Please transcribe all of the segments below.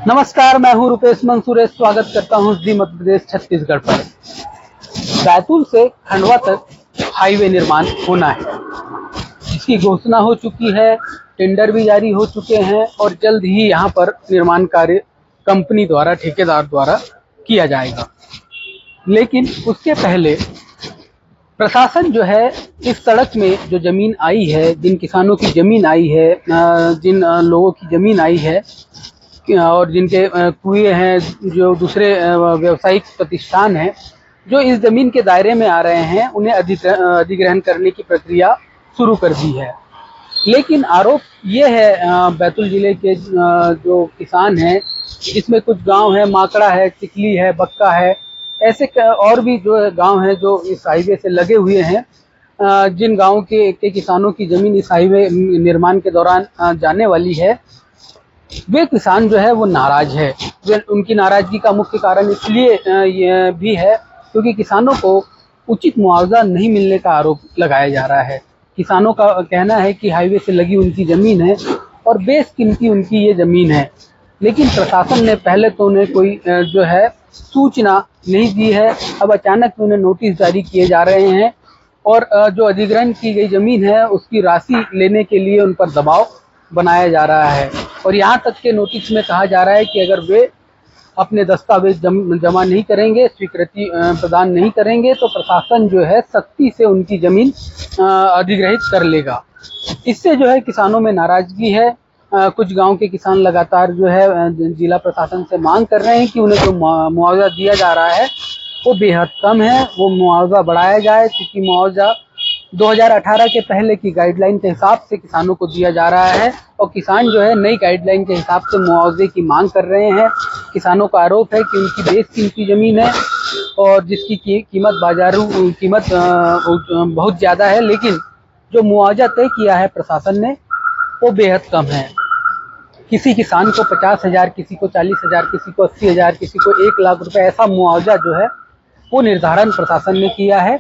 नमस्कार, मैं हूं रुपेश मंसूरेश। स्वागत करता हूं जी मध्य प्रदेश छत्तीसगढ़ पर। बैतूल से खंडवा तक हाईवे निर्माण होना है, इसकी घोषणा हो चुकी है, टेंडर भी जारी हो चुके हैं और जल्द ही यहां पर निर्माण कार्य कंपनी द्वारा, ठेकेदार द्वारा किया जाएगा। लेकिन उसके पहले प्रशासन जो है इस सड़क में जो जमीन आई है, जिन किसानों की जमीन आई है, जिन लोगों की जमीन आई है और जिनके कुएं हैं, जो दूसरे व्यावसायिक प्रतिष्ठान हैं जो इस जमीन के दायरे में आ रहे हैं, उन्हें अधिग्रहण करने की प्रक्रिया शुरू कर दी है। लेकिन आरोप ये है बैतूल जिले के जो किसान हैं, इसमें कुछ गांव है, माकड़ा है, चिकली है, बक्का है, ऐसे और भी जो गांव हैं जो इस हाईवे से लगे हुए हैं। जिन गाँव के किसानों की जमीन इस हाईवे निर्माण के दौरान जाने वाली है, वे किसान जो है वो नाराज है। उनकी नाराजगी का मुख्य कारण इसलिए भी है क्योंकि किसानों को उचित मुआवजा नहीं मिलने का आरोप लगाया जा रहा है। किसानों का कहना है कि हाईवे से लगी उनकी ज़मीन है और बेशकीमती उनकी ये ज़मीन है, लेकिन प्रशासन ने पहले तो उन्हें कोई जो है सूचना नहीं दी है। अब अचानक उन्हें नोटिस जारी किए जा रहे हैं और जो अधिग्रहण की गई ज़मीन है उसकी राशि लेने के लिए उन पर दबाव बनाया जा रहा है। और यहाँ तक के नोटिस में कहा जा रहा है कि अगर वे अपने दस्तावेज जमा नहीं करेंगे, स्वीकृति प्रदान नहीं करेंगे, तो प्रशासन जो है सख्ती से उनकी ज़मीन अधिग्रहित कर लेगा। इससे जो है किसानों में नाराजगी है। कुछ गांव के किसान लगातार जो है जिला प्रशासन से मांग कर रहे हैं कि उन्हें जो मुआवजा दिया जा रहा है वो बेहद कम है, वो मुआवजा बढ़ाया जाए, क्योंकि मुआवजा 2018 के पहले की गाइडलाइन के हिसाब से किसानों को दिया जा रहा है और किसान जो है नई गाइडलाइन के हिसाब से मुआवजे की मांग कर रहे हैं। किसानों का आरोप है कि उनकी बेशकीमती ज़मीन है और जिसकी कीमत बाजारू कीमत बहुत ज़्यादा है, लेकिन जो मुआवजा तय किया है प्रशासन ने वो बेहद कम है। किसी किसान को 50,000, किसी को 40,000, किसी को 80,000, किसी को 1 लाख रुपए, ऐसा मुआवजा जो है वो निर्धारण प्रशासन ने किया है,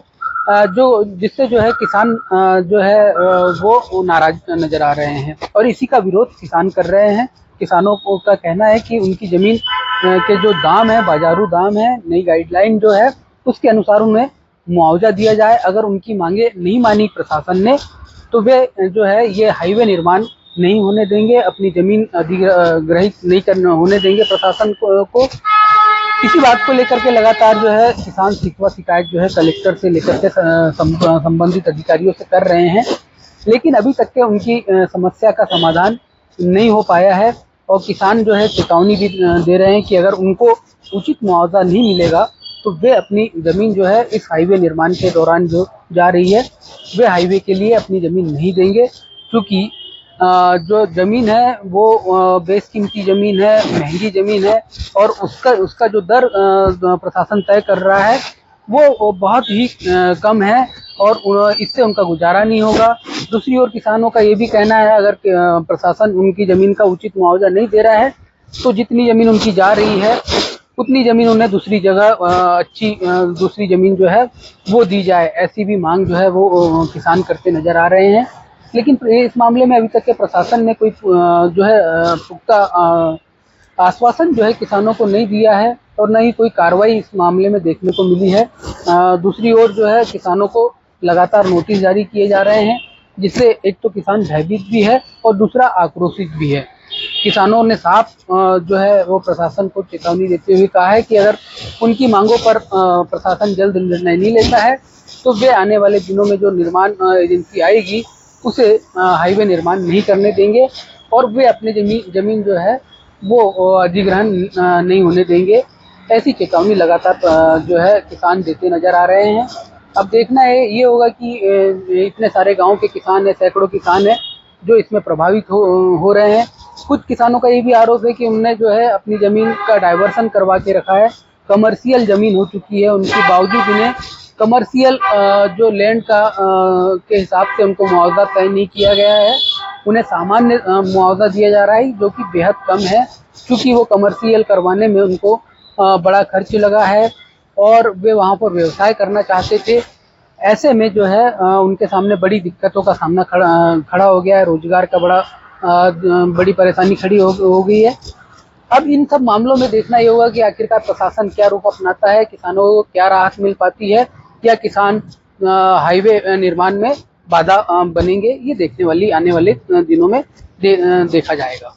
जो जिससे जो है किसान जो है वो नाराज नजर आ रहे हैं और इसी का विरोध किसान कर रहे हैं। किसानों का कहना है कि उनकी ज़मीन के जो दाम है, बाजारू दाम है, नई गाइडलाइन जो है उसके अनुसार उन्हें मुआवजा दिया जाए। अगर उनकी मांगे नहीं मानी प्रशासन ने तो वे जो है ये हाईवे निर्माण नहीं होने देंगे, अपनी ज़मीन अधिग्रहित नहीं करने होने देंगे प्रशासन को। इसी बात को लेकर के लगातार जो है किसान शिकवा शिकायत जो है कलेक्टर से लेकर के संबंधित अधिकारियों से कर रहे हैं, लेकिन अभी तक के उनकी समस्या का समाधान नहीं हो पाया है और किसान जो है चेतावनी भी दे रहे हैं कि अगर उनको उचित मुआवजा नहीं मिलेगा तो वे अपनी ज़मीन जो है इस हाईवे निर्माण के दौरान जो जा रही है वे हाईवे के लिए अपनी ज़मीन नहीं देंगे, क्योंकि जो ज़मीन है वो बेशकीमती ज़मीन है, महंगी ज़मीन है और उसका जो दर प्रशासन तय कर रहा है वो बहुत ही कम है और इससे उनका गुजारा नहीं होगा। दूसरी ओर किसानों का ये भी कहना है अगर प्रशासन उनकी ज़मीन का उचित मुआवजा नहीं दे रहा है तो जितनी ज़मीन उनकी जा रही है उतनी ज़मीन उन्हें दूसरी जगह अच्छी दूसरी ज़मीन जो है वो दी जाए, ऐसी भी मांग जो है वो किसान करते नज़र आ रहे हैं। लेकिन इस मामले में अभी तक के प्रशासन ने कोई जो है पुख्ता आश्वासन जो है किसानों को नहीं दिया है और न ही कोई कार्रवाई इस मामले में देखने को मिली है। दूसरी ओर जो है किसानों को लगातार नोटिस जारी किए जा रहे हैं, जिससे एक तो किसान भयभीत भी है और दूसरा आक्रोशित भी है। किसानों ने साफ जो है वो प्रशासन को चेतावनी देते हुए कहा है कि अगर उनकी मांगों पर प्रशासन जल्द निर्णय नहीं लेता है तो वे आने वाले दिनों में जो निर्माण एजेंसी आएगी उसे हाईवे निर्माण नहीं करने देंगे और वे अपनी ज़मीन जो है वो अधिग्रहण नहीं होने देंगे। ऐसी चेतावनी लगातार जो है किसान देते नज़र आ रहे हैं। अब देखना है ये होगा कि इतने सारे गांव के किसान हैं, सैकड़ों किसान हैं जो इसमें प्रभावित हो रहे हैं। कुछ किसानों का ये भी आरोप है कि उन्होंने जो है अपनी ज़मीन का डाइवर्सन करवा के रखा है, कमर्शियल ज़मीन हो चुकी है उनके बावजूद उन्हें कमर्शियल जो लैंड का के हिसाब से उनको मुआवजा तय नहीं किया गया है, उन्हें सामान्य मुआवजा दिया जा रहा है जो कि बेहद कम है, क्योंकि वो कमर्शियल करवाने में उनको बड़ा खर्च लगा है और वे वहाँ पर व्यवसाय करना चाहते थे। ऐसे में जो है उनके सामने बड़ी दिक्कतों का सामना खड़ा हो गया है, रोजगार का बड़ी परेशानी खड़ी हो गई है। अब इन सब मामलों में देखना ये होगा कि आखिरकार प्रशासन क्या रुख अपनाता है, किसानों को क्या राहत मिल पाती है, या किसान हाईवे निर्माण में बाधा बनेंगे। ये आने वाले दिनों में देखा जाएगा।